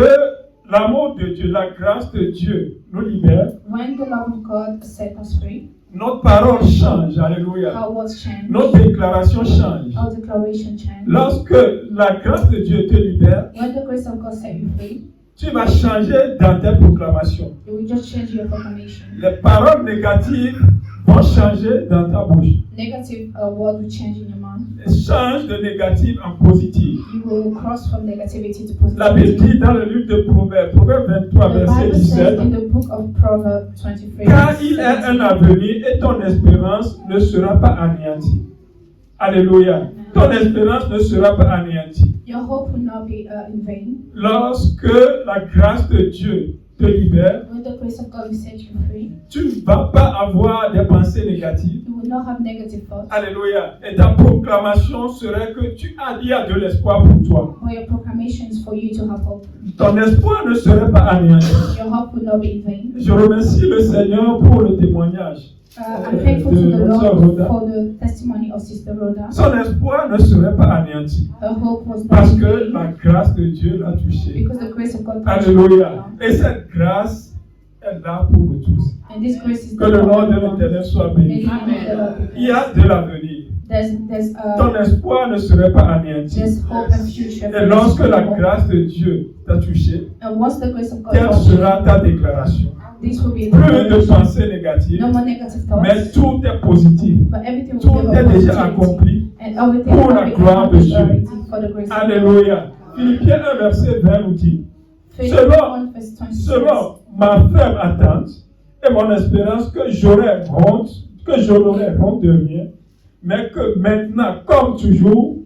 l'amour de Dieu, la grâce de Dieu nous libère, When the love of God set us free, notre parole change. Alléluia. our words change, Nos déclarations changent. our declaration change. Lorsque la grâce de Dieu te libère, When the grace of God set you free, tu vas changer dans tes proclamations. it will just change your proclamation. Les paroles négatives vont changer dans ta bouche. Negative word will change in your mouth. Change de négatif en positif. You will cross from negativity to La Bible positivity. dit dans le livre de Proverbes, Proverbe 23, The verset Bible says 17, in the book of Proverbs 23, car il est un avenir et ton espérance ne sera pas anéantie. Alléluia. Ton espérance ne sera pas anéantie. your hope will not be in vain. Lorsque la grâce de Dieu te libère, when the grace of God will set you free, tu ne vas pas avoir des pensées négatives. you will not have negative thoughts. Alléluia. Et ta proclamation serait que il y a de l'espoir pour toi. Or your proclamation is for you to have hope. Ton espoir ne serait pas anéanti. Your hope will not be in vain. Je remercie le Seigneur pour le témoignage. I'm thankful to the Lord for the testimony of Sister Rhoda. Son espoir ne serait pas anéanti. Her hope was not Parce in que vain la grâce de Dieu l'a touché. because the grace of God touched Alléluia. her. Et cette grâce est là pour nous tous. And this grace is Que le nom de everyone. l'Éternel soit May béni. the name of the Lord be Il y a blessed. de l'avenir. Ton espoir ne serait pas anéanti. There's hope and future. Et lorsque la grâce de Dieu t'a touché, And once the grace of God quelle touches sera ta déclaration? you, this will be Plus de pensées négatives, no more negative mais thoughts, tout est positif. but everything will Tout be est about déjà positivity. accompli. And everything Pour will la be gloire de accomplished Dieu. already for the grace of God. Alléluia. Philippiens 1 verset 20 nous dit, Philippians 1 verse 20 says, selon ma ferme attente et mon espérance que j'aurai honte de rien, mais que maintenant, comme toujours,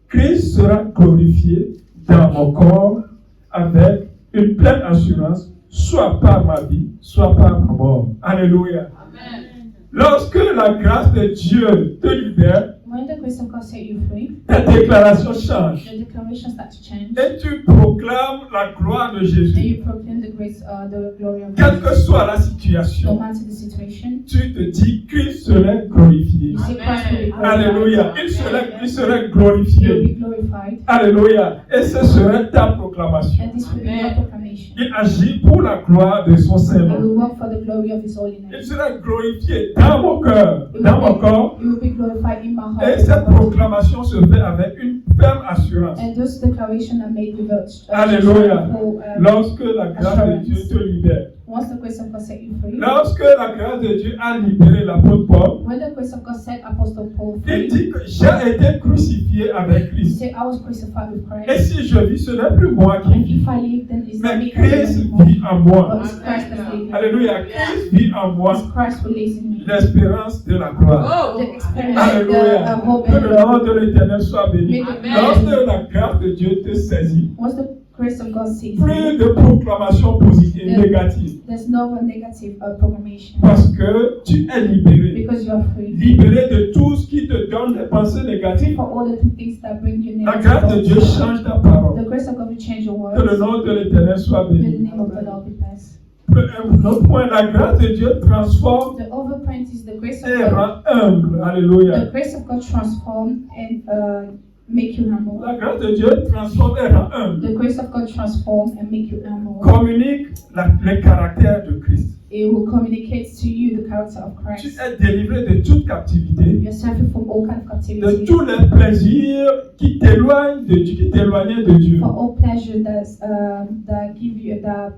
Christ sera glorifié dans mon corps avec une pleine assurance, soit par ma vie, soit par ma mort. Alléluia. Amen. Lorsque la grâce de Dieu te libère, when the grace of God set you free, ta déclaration change. the declaration starts to change, Et tu proclames la gloire de and Jésus. you proclaim the grace, the glory of Quelle que God. soit la No situation, matter the situation, tu te dis qu'il serait glorifié. you say Christ will be glorified. Alléluia. Il serait He will glorifié. be glorified, Alléluia. Et ce serait ta proclamation. and this will be your proclamation. Il agit pour la gloire de son He Saint-Nom. will work for the glory of His holy Il name. sera glorifié dans mon cœur, He dans mon corps. will be glorified in my Et heart. cette proclamation se fait avec une ferme assurance. And those declarations are made with Alléluia. full, Lorsque la grâce de Dieu te libère. once the grace of God set you free, Lorsque la grâce de Dieu a libéré l'apôtre Paul, when the grace of God set Apostle Paul il free, dit que j'ai été crucifié avec he Christ. said, I was crucified with Et Christ. si je vis, ce n'est plus moi qui And vis, if I live, then it's not mais me who lives Christ anymore, vit en moi. but it's Christ that's living. Alléluia. Christ vit en moi It's Christ who lives in me. l'espérance de la gloire. The experience, Alléluia. the hope Que and le love. nom de l'Éternel soit béni. Amen. Lorsque la grâce de Dieu te saisit, Once the grace of God sees plus you, de proclamations positives et négatives. there's no more negative proclamation Parce que tu es libéré. because you are free. Libéré de tout ce qui te donne des pensées négatives. For all the things that bring you La negative grâce de Dieu thoughts. change ta parole. The grace of God will change your Que le words. nom de l'Éternel soit May the béni. name of the Lord be blessed. Un autre point, la grâce de Dieu transforme The other point is the grace of et God. rend humble. Alléluia. The grace of God transform and make you humble. La grâce de Dieu transforme et rend humble. The grace of God transform and make you humble. Communique le caractère de Christ. It will communicate to you the character of Tu Christ. es délivré de toute captivité, You're suffering from all kinds of de captivity, tous les plaisirs qui t'éloignent de Dieu, qui t'éloignaient de Dieu. for all pleasure that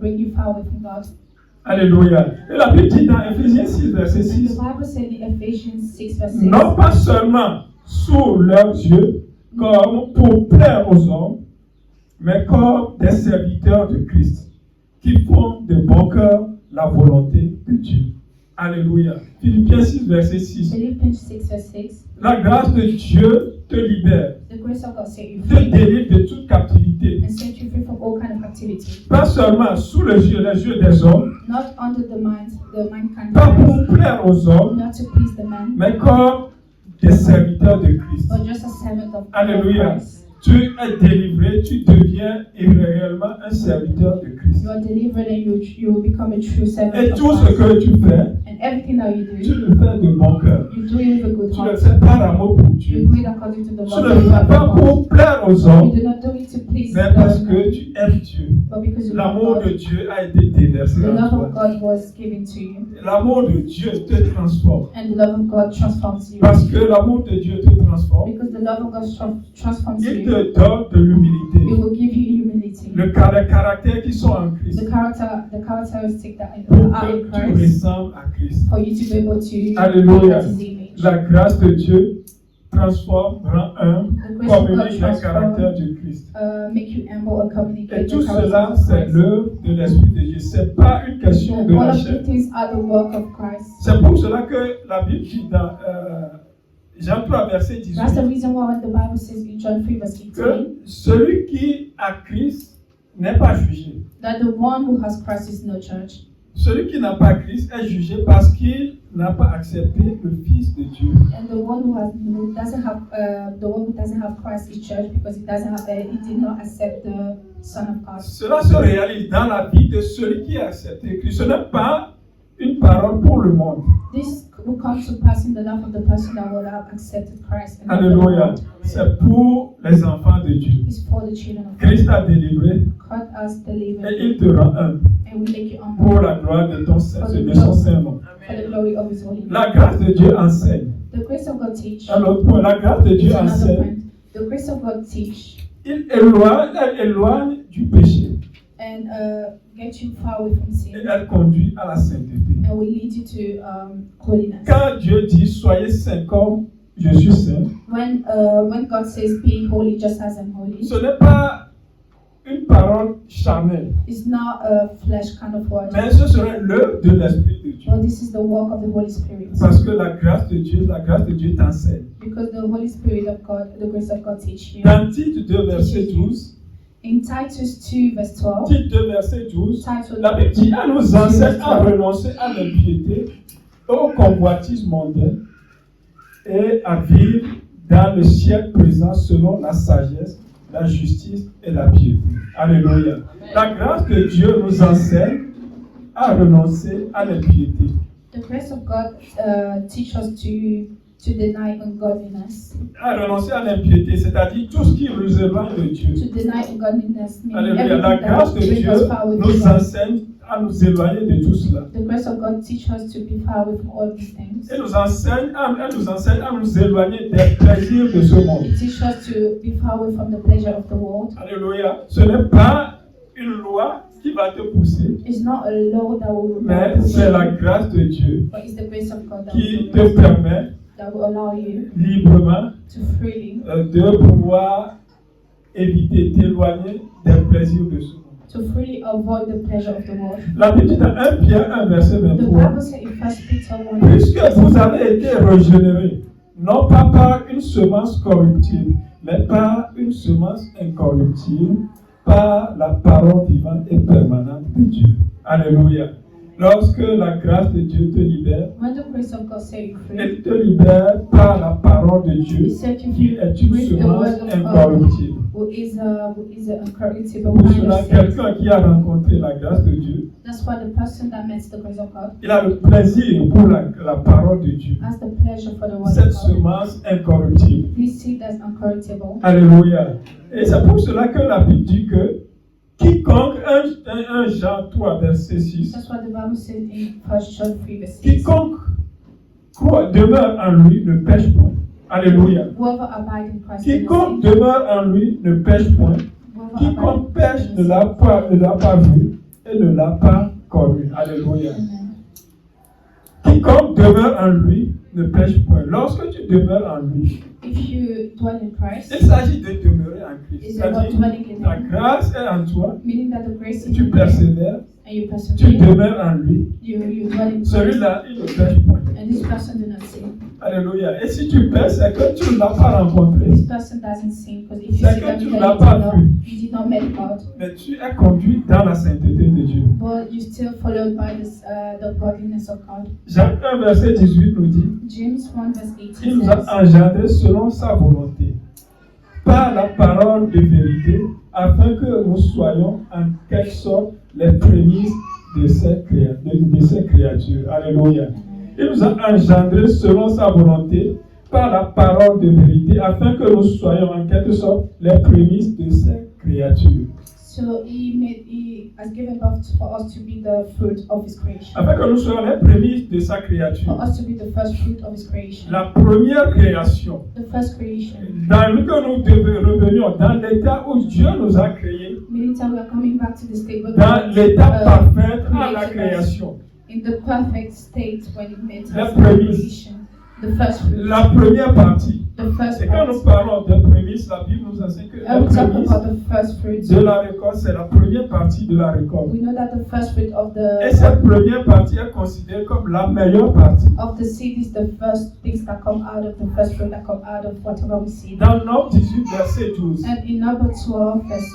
bring you far away from God. Alléluia. Et la Bible dit dans Ephésiens 6, verset And the 6, Bible said in Ephesians 6 verse 6, non pas seulement sous leurs yeux, comme pour plaire aux hommes, mais comme des serviteurs de Christ, qui font de bon cœur la volonté de Dieu. Alléluia. Philippiens 6, verset 6. Philippians 6 verse 6, La grâce de Dieu te libère, the grace of God set you te free délivre de toute captivité. and set you free from all kinds of captivity. Pas seulement sous les yeux des hommes, Not under the mankind, pas pour plaire aux hommes, not to please the man, mais comme des serviteurs de Christ. but just a servant of Alléluia. Christ. Tu es délivré, tu deviens réellement un serviteur de Christ. You are delivered and you will become a true servant Et of tout ce Christ. que tu fais, And everything that you tu do, le fais de bon cœur. you do it with a good Tu le heart. fais par amour pour You Dieu. do it according to the Tu love ne that le you fais have pas for God. pour plaire aux You hommes, do not do it to please mais parce que them, tu aimes Dieu. but because you love L'amour de God. Dieu a été déversé The en love toi. of God was given to you, L'amour de Dieu te transforme. and the love of God transforms you. Parce que l'amour de Dieu te transforme. Because the love of God transforms Il you, te donne de l'humilité. it will give you humility. Les caractères qui sont en Christ. The characteristic that Pour are in que tu Christ, ressembles à Christ. for you to be able to Alléluia. be His image. La grâce de Dieu transforme, rend humble, The grace of God communique le caractère de Christ. make you humble and Et communicate tout the character cela, of c'est Christ. l'œuvre de l'Esprit de Dieu. Ce n'est pas une question de And all la of chair. the things are the work of Christ. C'est pour cela que la Bible dit dans Jean 3, verset 18, That's the reason why when the Bible says in John 3 verse 18, que celui qui a Christ n'est pas jugé. that the one who has Christ is no judge. Celui qui n'a pas Christ est jugé parce qu'il n'a pas accepté le Fils de Dieu. And the one who doesn't have Christ is judged because he did not accept the Son of God. Cela se réalise dans la vie de celui qui a accepté Christ. Ce n'est pas une parole pour le monde. This will come to pass in the life of the person that will have accepted Christ. And Alléluia. C'est pour les enfants de Dieu. It's for the children of God. Christ a délivré God has et delivered il te rend un and will make you humble pour la gloire de son saint nom. for the glory of His holy name. La grâce de Dieu enseigne. The grace of God teach. Un autre point, la grâce de Dieu It's another enseigne. point. The grace of God teach Elle éloigne du péché and get you far away from et sin elle conduit à la sainteté. and will lead you to holiness. Quand Dieu dit soyez saints comme je suis saint, When God says be holy just as I'm holy, ce n'est pas une parole charnelle, it's not a flesh kind of word, mais ce serait l'œuvre de l'Esprit de Dieu. but this is the work of the Holy Spirit. Parce que la grâce de Dieu t'enseigne. Because the Holy Spirit of God, the grace of God teach you. Dans Tite 2, verset 12, In Titus 2 verse 12, Tite 2, verset 12, Titus la Bible dit elle nous enseigne à renoncer à l'impiété, au convoitise mondain et à vivre dans le siècle présent selon la sagesse, la justice et la piété. Alléluia. La grâce de Dieu nous enseigne à renoncer à l'impiété. The grace of God teach us to deny ungodliness. À renoncer à l'impiété, c'est-à-dire tout ce qui nous éloigne de Dieu. To deny ungodliness means Alléluia. everything La grâce that de brings Dieu us far away nous from God. enseigne à nous éloigner de tout cela. The grace of God teach us to be far away from all these things. Elle nous enseigne à nous éloigner des plaisirs de ce monde. It teaches us to be far away from the pleasure of the world. Alléluia. Ce n'est pas une loi qui va te pousser, It's not a law that will mais push c'est la you, grâce de Dieu but it's the grace of God qui that te permet will allow you librement to freely de pouvoir éviter, t'éloigner des plaisirs de ce monde. avoid the pleasure of the world. La Bible dit dans 1 Pierre 1, verset The 23, Bible says in 1 Peter 1, puisque vous avez été régénérés, non pas par une semence corruptible, mais par une semence incorruptible, par la parole vivante et permanente de Dieu. Alléluia. Lorsque la grâce de Dieu te libère, when the grace of God set you free, elle te libère par la parole de Dieu, He set you qui free est une with the semence word of God, incorruptible. who is a incorruptible Pour kind cela, of seed. quelqu'un qui a rencontré la grâce de Dieu, That's why the person that met the grace of God il a le plaisir pour la parole de Dieu. has the pleasure for the word Cette of God. semence incorruptible. This seed that's incorruptible. Alléluia. Et c'est pour cela que la Bible dit que quiconque, 1 Jean 3, verset 6, That's what the Bible says in 1 John 3 verse 6. quiconque demeure en lui ne pêche point. Alléluia. Whoever abides in Christ will Quiconque not sin. demeure en lui ne pêche point. Whoever Quiconque abides pêche in ne Christ l'a pas vu et ne l'a pas connu. Alléluia. Amen. Quiconque demeure en lui ne pêche point. Lorsque tu demeures en lui, If you dwell in Christ, il s'agit de demeurer en Christ. it's about C'est-à-dire, dwelling in la Him, grâce est en toi, meaning that the grace is tu in you persévères, and you tu persevere. demeures en lui. You dwell in Christ, Celui-là, il ne pêche point. and this person do not sin. Alléluia. Et si tu pêches, c'est que tu ne l'as pas rencontré, This person doesn't sin because if you C'est see que that tu you ne l'as did pas not, vu. you did not meet God, mais tu es conduit dans la sainteté de Dieu. but you still followed by this, the godliness of God. Jacques 1, verset 18 nous dit, James 1 verse il 18 nous a says, engendrés selon sa volonté, par la parole de vérité, afin que nous soyons en quelque sorte les prémices de ces créatures. Alléluia. Il nous a engendrés selon sa volonté, par la parole de vérité, afin que nous soyons en quelque sorte les prémices de ces créatures. So he has given birth for us to be the fruit of His creation, Afin que nous soyons les prémices de sa créature. for us to be the first fruit of His creation, La première création, the first creation. dans lequel nous revenions dans l'état où Dieu nous a créés, Meaning that we are coming back to the state where dans God, l'état parfait à created la us création. in the perfect state when He made La us prémisse. creation. The first fruit. La première partie. The first Et quand nous part. parlons de prémices, la Bible nous enseigne que la When we talk prémisse about the first fruits, de la récolte, c'est la première partie de la récolte. we know that the first fruit Et cette première partie est considérée comme la meilleure partie. of the seed is the first things that come out of the first fruit that come out of whatever we see. Dans Nombre 18, verset 12. And in number 12, verse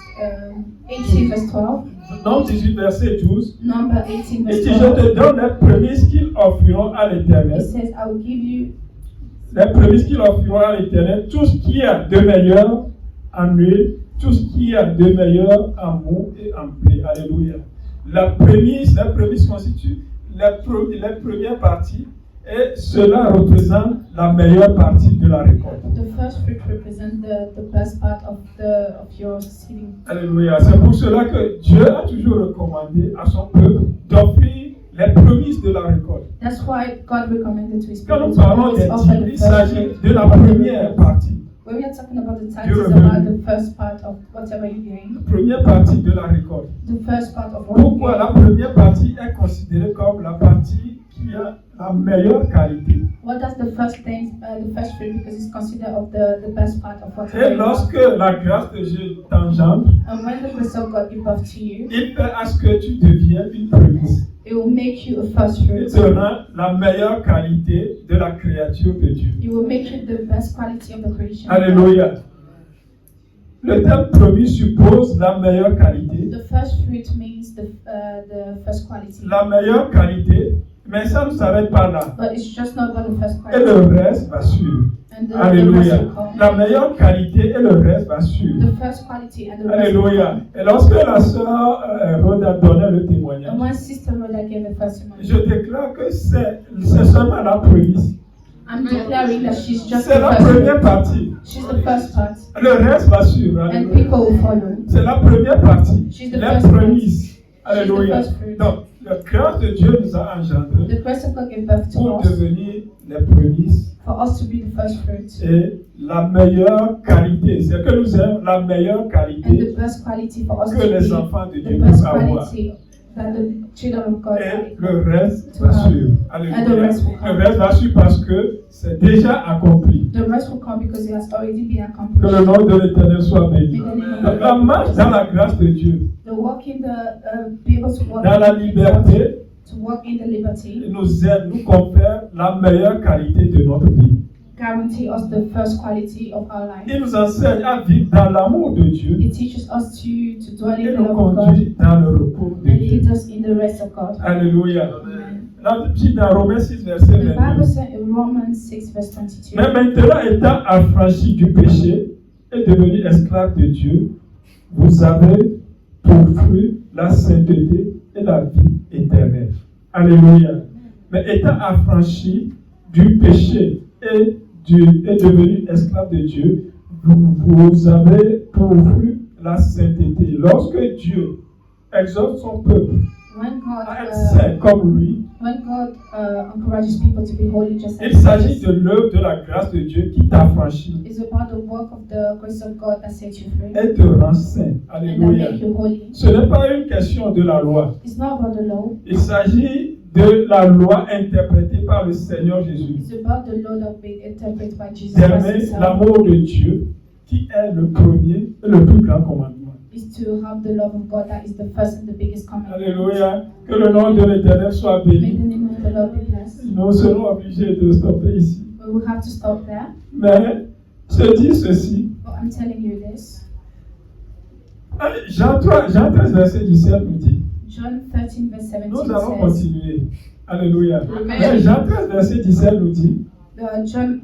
18, verse 12, Nombre 18, verset 12. number 18, Et verse si je 12, te donne les prémices qu'ils offriront à it l'Éternel, says, I will give you les prémices qu'ils offriront à l'Éternel, tout ce qui a de meilleur en huile, tout ce qui a de meilleur en mou et en blé. Alléluia. La prémisse constitue les premières parties et cela représente la meilleure partie de la récolte. the first fruit represent the best part of your seeding. Alléluia. C'est pour cela que Dieu a toujours recommandé à son peuple d'offrir les prémices de la récolte. That's why God recommended to his Quand people nous to parlons always des offer dîmes, the il first s'agit fruit. de la première partie. When we are talking about the tithes, Du it's revenu. about the first part of whatever you gain, La première partie de la récolte. the first part of what you Pourquoi la gain. première partie est considérée comme la partie qui a la meilleure qualité? What does the first thing, the first fruit, because it's considered of the best part of whatever Et you have. lorsque la grâce de Dieu t'engendre, And when the grace of God give birth to you, il fait à ce que tu deviennes une prémisse. it will make you a first Il fruit. te rend la meilleure qualité de la créature de Dieu. It will make you the best quality of the creation. Alléluia. Le terme promis suppose la meilleure qualité. The first fruit means the first quality. La meilleure qualité, mais ça ne s'arrête pas là. But it's just not about the first Et le quality. reste va suivre. And the rest Alléluia. will come. La meilleure qualité et le reste va suivre. The first quality and the rest will Alléluia. come. Et lorsque la sœur Rhoda donnait le And témoignage, when Sister Rhoda gave a testimony, je déclare que c'est seulement la prémisse. I'm declaring that she's just C'est the la first première fruit. partie. She's the first part. Le reste va suivre. And Alléluia. people will follow. C'est la première partie. She's the Les first fruit. prémices. Alléluia. first fruit. Donc, la grâce de Dieu nous a engendrés The grace of God gave birth to pour us, devenir les prémices for us to be the first fruit. et la meilleure qualité. C'est que nous avons la meilleure And qualité the best quality for us que to les be enfants de the Dieu best peuvent avoir. quality that the children of God Et are. le reste va suivre. And the Alléluia. rest will Le come. reste va suivre parce que c'est déjà accompli. The rest will come because it has already been Que le accomplished. nom de l'Éternel soit béni. Donc la marche dans la grâce de Dieu, The walk in be able to walk dans la liberté, to walk in the liberty, nous aide, nous confère la meilleure qualité de notre vie. guarantee us the first quality of our life. Il nous enseigne à vivre dans l'amour de Dieu It teaches us to dwell in et the nous love of God conduit dans le repos de and Dieu. lead us in the rest of God. Alléluia. Amen. La Bible dans Romains 6, verset The Bible 22. says in Romans 6, verse 22, Mais maintenant, étant affranchi du péché et devenu esclave de Dieu, vous avez pour fruit la sainteté et la vie éternelle. Alléluia. Mais étant affranchi du péché et devenu esclave de Dieu, vous avez pour fruit la sainteté. Lorsque Dieu exhorte son peuple when God, à être saint comme lui, encourages people to be holy just il as s'agit He de l'œuvre de la grâce de Dieu qui t'affranchit is about the work of the grace of God that sets you free et te rend saint. and that Alléluia. make you holy. Ce n'est pas une question de la loi. It's not about the law. Il s'agit de la loi interprétée par le Seigneur Jésus. It's about the law that being interpreted by Jesus Christ D'aimer himself. l'amour de Dieu qui est le premier et le plus grand commandement. Is to have the love of God that is the first and the biggest commandment. Alléluia. Que le nom de l'Éternel soit May béni. the name of the Lord be blessed. Nous serons obligés de stopper ici. We will have to stop there. Mais je dis ceci. But I'm telling you this. Jean 13, verset 17 nous dit. John 13, verse 17 Nous allons says, continuer. Alléluia. Amen. Mais Jean 13, verset 17 nous dit. Jean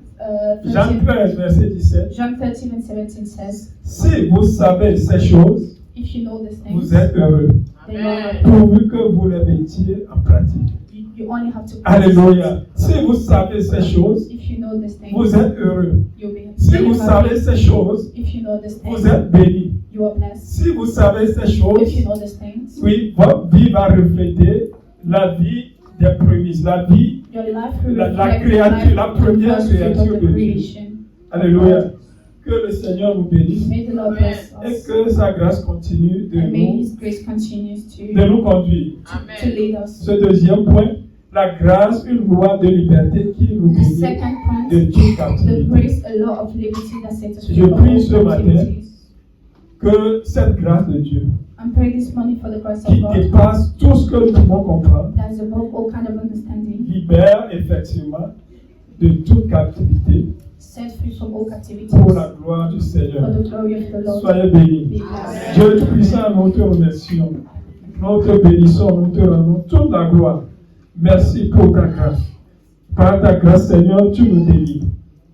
Jean 13, verset 17. John 13 and 17 says, Si vous savez ces choses, if you know these things, vous êtes heureux, then you are happy. pourvu que vous les mettiez en pratique. You only have to practice Alléluia. Si vous savez ces choses, it. If you know these things, vous êtes heureux. you'll be Si you'll vous be savez happy. ces choses, If you know these vous things, êtes bénis. you are blessed. Si vous savez ces If you choses, know these things, oui, votre vie va refléter la vie des prémices, la vie, your life will la reflect créature, the la life of the première first fruit of créature the de Dieu. creation. Alléluia. Que le Seigneur nous bénisse May the Lord bless et us. que sa grâce continue And may de His grace continues nous conduire. to lead us. Ce deuxième point, La grâce, une loi de liberté qui nous The délivre second point, de toute the captivité. grace, a law of liberty that sets us free Je from prie all ce matin captivities. Que cette grâce de Dieu, I'm praying this morning for the grace of qui God dépasse tout ce que nous pouvons comprendre, that is above all kind of understanding, libère effectivement de toute captivité set free from all captivities pour la gloire du for Seigneur. the glory of the Lord. Soyez bénis. Be blessed. Dieu Tout-Puissant, nous te remercions. Nous te bénissons, nous te rendons toute la gloire. Merci pour ta grâce. Par ta grâce, Seigneur, tu nous délivres.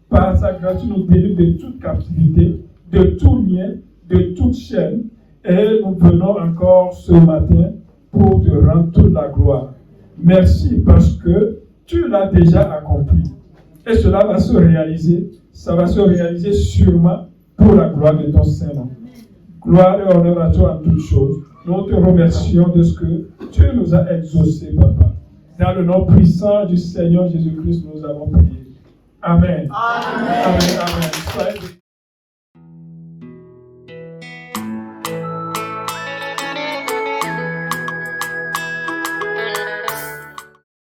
Par ta grâce, tu nous délivres de toute captivité, de tout lien, de toute chaîne. Et nous venons encore ce matin pour te rendre toute la gloire. Merci parce que tu l'as déjà accompli. Et cela va se réaliser. Ça va se réaliser sûrement pour la gloire de ton Saint-Nom. Gloire et honneur à toi en toutes choses. Nous te remercions de ce que tu nous as exaucés, Papa. Dans le nom puissant du Seigneur Jésus-Christ, nous avons prié. Amen. Amen. Amen. Amen. Soyez